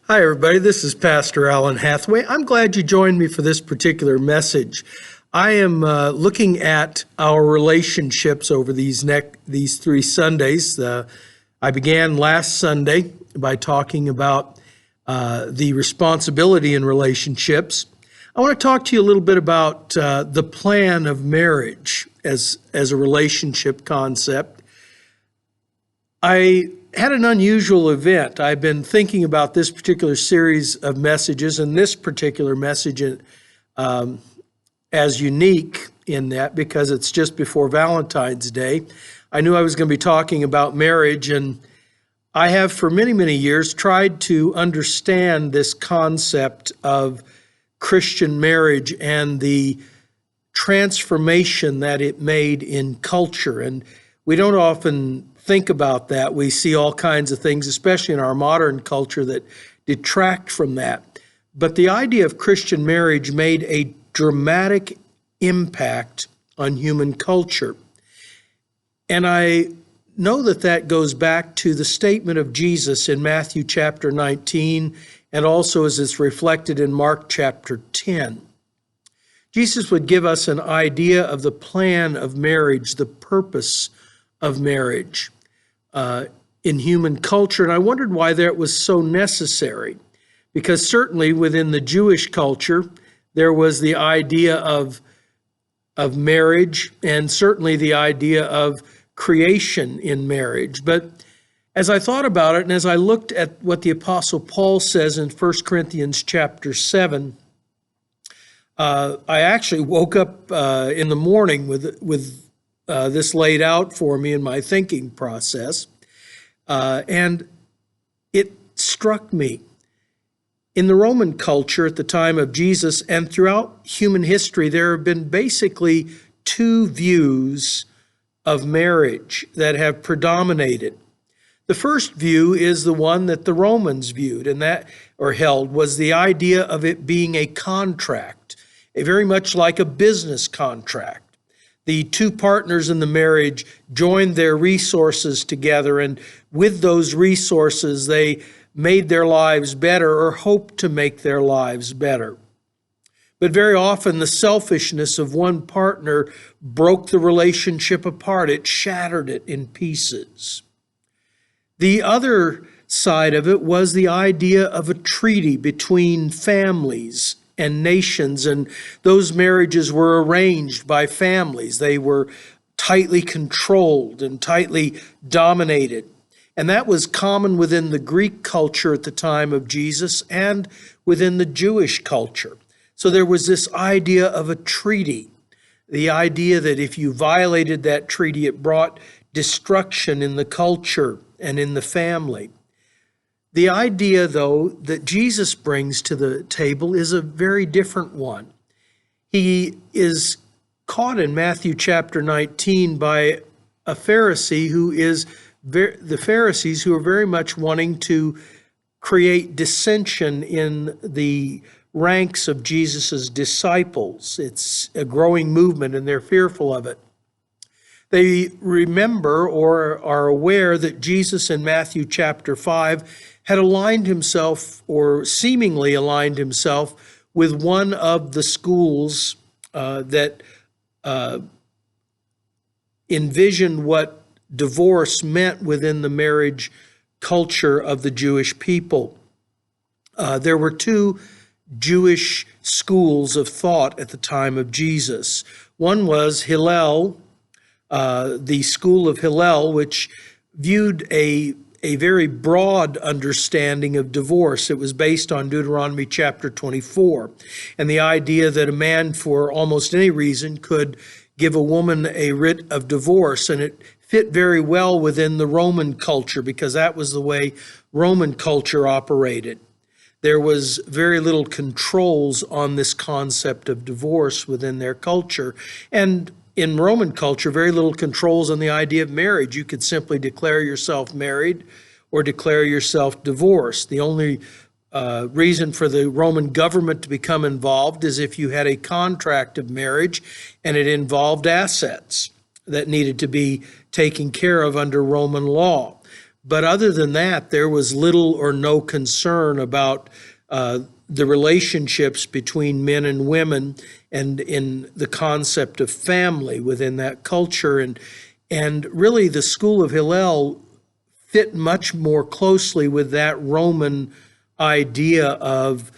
Hi, everybody. This is Pastor Alan Hathaway. I'm glad you joined me for this particular message. I am looking at our relationships over these 3 Sundays. I began last Sunday by talking about the responsibility in relationships. I want to talk to you a little bit about the plan of marriage as a relationship concept. I had an unusual event. I've been thinking about this particular series of messages and this particular message as unique in that because it's just before Valentine's Day. I knew I was going to be talking about marriage, and I have for many, many years tried to understand this concept of Christian marriage and the transformation that it made in culture. And we don't often think about that. We see all kinds of things, especially in our modern culture, that detract from that. But the idea of Christian marriage made a dramatic impact on human culture. And I know that that goes back to the statement of Jesus in Matthew chapter 19, and also as it's reflected in Mark chapter 10. Jesus would give us an idea of the plan of marriage, the purpose of marriage in human culture. And I wondered why that was so necessary, because certainly within the Jewish culture, there was the idea of marriage and certainly the idea of creation in marriage. But as I thought about it, and as I looked at what the Apostle Paul says in 1 Corinthians chapter 7, I actually woke up in the morning with this laid out for me in my thinking process, and it struck me. In the Roman culture at the time of Jesus and throughout human history, there have been basically two views of marriage that have predominated. The first view is the one that the Romans viewed and that, or held, was the idea of it being a contract, very much like a business contract. The two partners in the marriage joined their resources together, and with those resources, they made their lives better or hoped to make their lives better. But very often, the selfishness of one partner broke the relationship apart. It shattered it in pieces. The other side of it was the idea of a treaty between families and nations, and those marriages were arranged by families. They were tightly controlled and tightly dominated. And that was common within the Greek culture at the time of Jesus and within the Jewish culture. So there was this idea of a treaty, the idea that if you violated that treaty, it brought destruction in the culture and in the family. The idea, though, that Jesus brings to the table is a very different one. He is caught in Matthew chapter 19 by a Pharisee the Pharisees who are very much wanting to create dissension in the ranks of Jesus's disciples. It's a growing movement and they're fearful of it. They remember or are aware that Jesus in Matthew chapter 5 had aligned himself, or seemingly aligned himself, with one of the schools that envisioned what divorce meant within the marriage culture of the Jewish people. There were two Jewish schools of thought at the time of Jesus. One was Hillel, the school of Hillel, which viewed a very broad understanding of divorce. It was based on Deuteronomy chapter 24, and the idea that a man, for almost any reason, could give a woman a writ of divorce, and it fit very well within the Roman culture because that was the way Roman culture operated. There was very little controls on this concept of divorce within their culture, and in Roman culture, very little controls on the idea of marriage. You could simply declare yourself married or declare yourself divorced. The only reason for the Roman government to become involved is if you had a contract of marriage and it involved assets that needed to be taken care of under Roman law. But other than that, there was little or no concern about the relationships between men and women and in the concept of family within that culture. And really the school of Hillel fit much more closely with that Roman idea of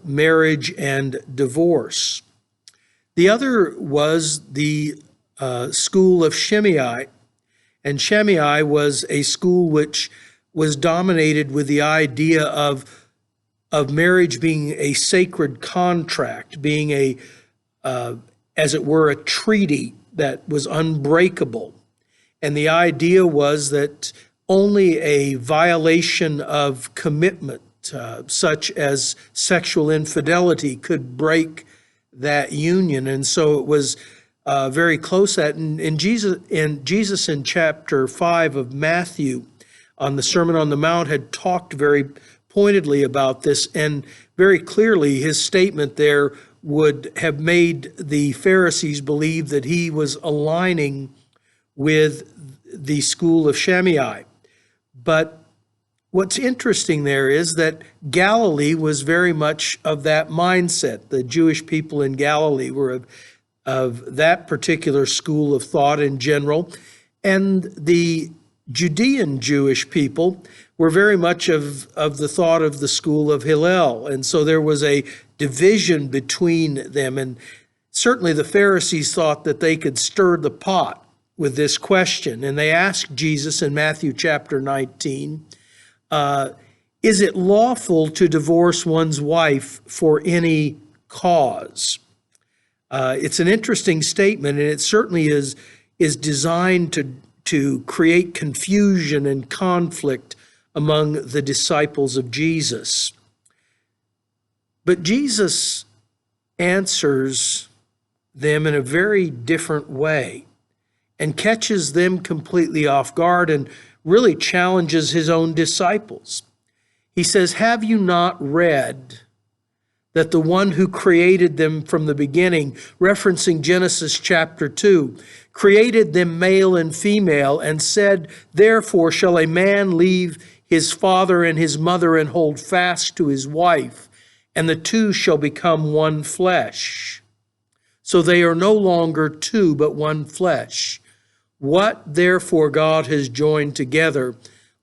marriage and divorce. The other was the school of Shammai. And Shammai was a school which was dominated with the idea of marriage being a sacred contract, being as it were, a treaty that was unbreakable. And the idea was that only a violation of commitment, such as sexual infidelity, could break that union. And so it was very close to that. And Jesus in chapter 5 of Matthew on the Sermon on the Mount had talked very pointedly about this, and very clearly his statement there would have made the Pharisees believe that he was aligning with the school of Shammai. But what's interesting there is that Galilee was very much of that mindset. The Jewish people in Galilee were of that particular school of thought in general, and the Judean Jewish people were very much of the thought of the school of Hillel. And so there was a division between them. And certainly the Pharisees thought that they could stir the pot with this question. And they asked Jesus in Matthew chapter 19, is it lawful to divorce one's wife for any cause? It's an interesting statement, and it certainly is designed to create confusion and conflict among the disciples of Jesus. But Jesus answers them in a very different way and catches them completely off guard and really challenges his own disciples. He says, have you not read that the one who created them from the beginning, referencing Genesis chapter 2, created them male and female, and said, therefore shall a man leave his father and his mother and hold fast to his wife, and the two shall become one flesh. So they are no longer two, but one flesh. What therefore God has joined together,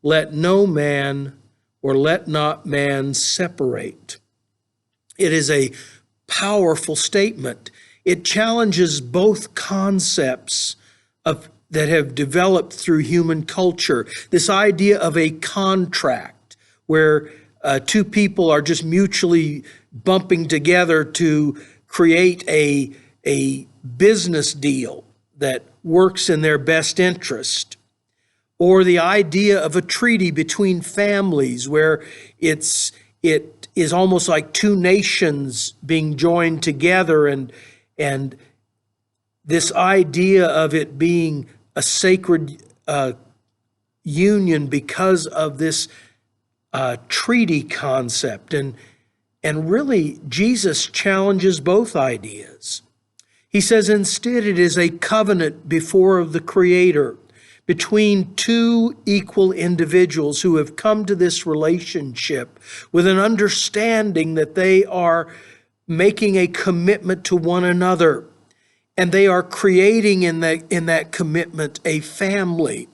let no man or let not man separate. It is a powerful statement. It challenges both concepts that have developed through human culture. This idea of a contract where two people are just mutually bumping together to create a business deal that works in their best interest. Or the idea of a treaty between families where it is almost like two nations being joined together, and this idea of it being a sacred union because of this treaty concept. And really, Jesus challenges both ideas. He says, instead, it is a covenant before the Creator between two equal individuals who have come to this relationship with an understanding that they are making a commitment to one another, and they are creating in that commitment a family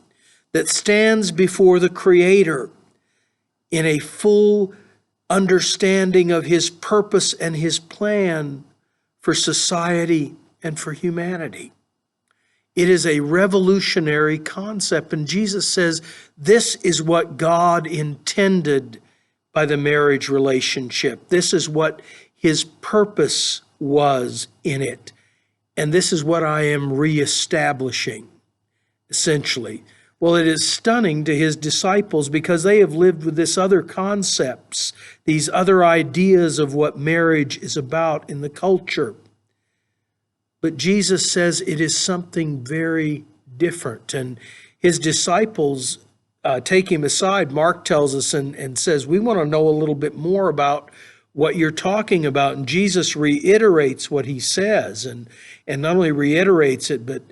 that stands before the Creator in a full understanding of his purpose and his plan for society and for humanity. It is a revolutionary concept, and Jesus says this is what God intended by the marriage relationship. This is what his purpose was in it, and this is what I am reestablishing, essentially. Well, it is stunning to his disciples because they have lived with these other concepts, these other ideas of what marriage is about in the culture. But Jesus says it is something very different. And his disciples take him aside. Mark tells us and says, we want to know a little bit more about what you're talking about. And Jesus reiterates what he says, and not only reiterates it, but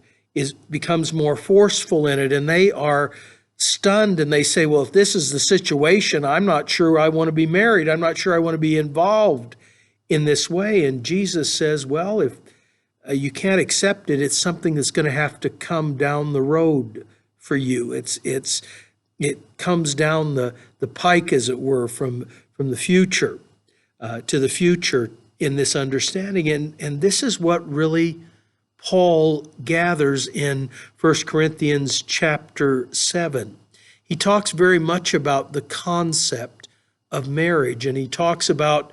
becomes more forceful in it. And they are stunned and they say, well, if this is the situation, I'm not sure I want to be married. I'm not sure I want to be involved in this way. And Jesus says, well, if you can't accept it, it's something that's going to have to come down the road for you. It comes down the pike, as it were, from the future to the future in this understanding. And this is what really Paul gathers in 1 Corinthians chapter 7. He talks very much about the concept of marriage, and he talks about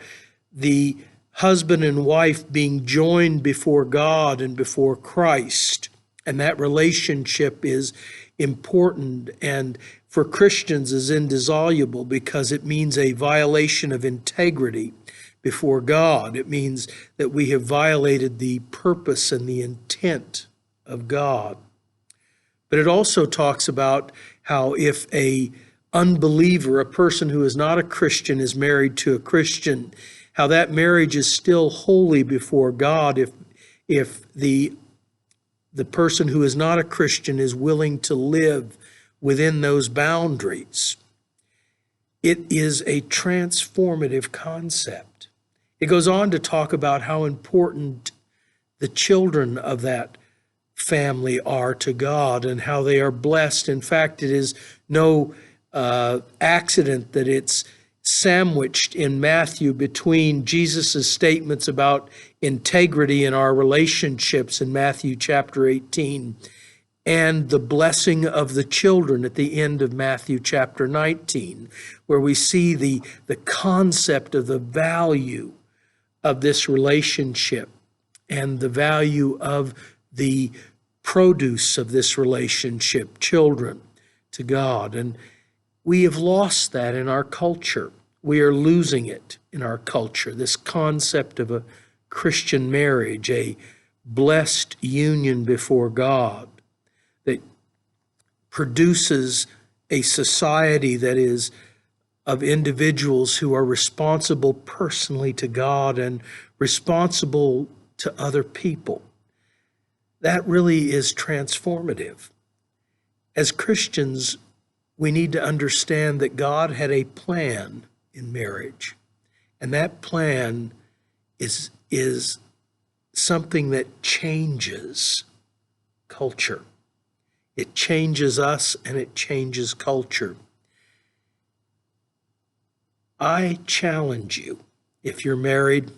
the husband and wife being joined before God and before Christ. And that relationship is important and for Christians is indissoluble because it means a violation of integrity before God. It means that we have violated the purpose and the intent of God. But it also talks about how if a unbeliever, a person who is not a Christian, is married to a Christian, how that marriage is still holy before God if the person who is not a Christian is willing to live within those boundaries. It is a transformative concept. It goes on to talk about how important the children of that family are to God and how they are blessed. In fact, it is no accident that it's sandwiched in Matthew between Jesus' statements about integrity in our relationships in Matthew chapter 18 and the blessing of the children at the end of Matthew chapter 19, where we see the concept of the value of this relationship and the value of the produce of this relationship, children, to God. And we have lost that in our culture. We are losing it in our culture, this concept of a Christian marriage, a blessed union before God that produces a society that is of individuals who are responsible personally to God and responsible to other people. That really is transformative. As Christians, we need to understand that God had a plan in marriage, and that plan is something that changes culture. It changes us and it changes culture. I challenge you, if you're married,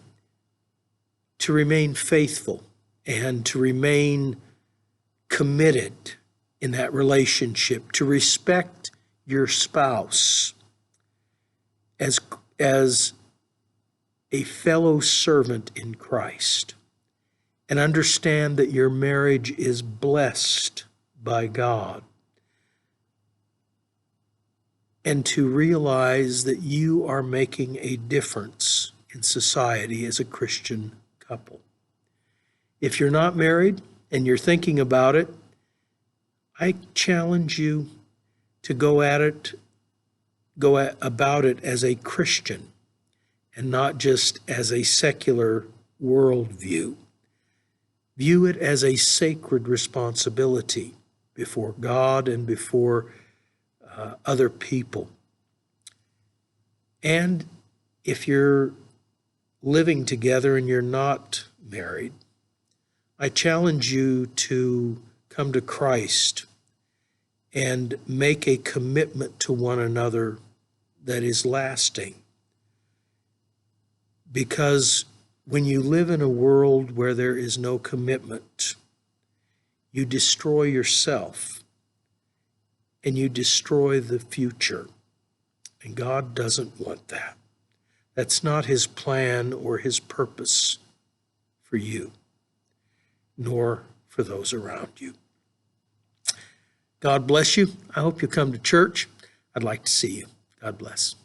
to remain faithful and to remain committed in that relationship, to respect your spouse as a fellow servant in Christ, and understand that your marriage is blessed by God, and to realize that you are making a difference in society as a Christian couple. If you're not married and you're thinking about it, I challenge you to go about it as a Christian and not just as a secular worldview. View it as a sacred responsibility before God and before other people. And if you're living together and you're not married, I challenge you to come to Christ and make a commitment to one another that is lasting. Because when you live in a world where there is no commitment, you destroy yourself and you destroy the future. And God doesn't want that. That's not his plan or his purpose for you, nor for those around you. God bless you. I hope you come to church. I'd like to see you. God bless.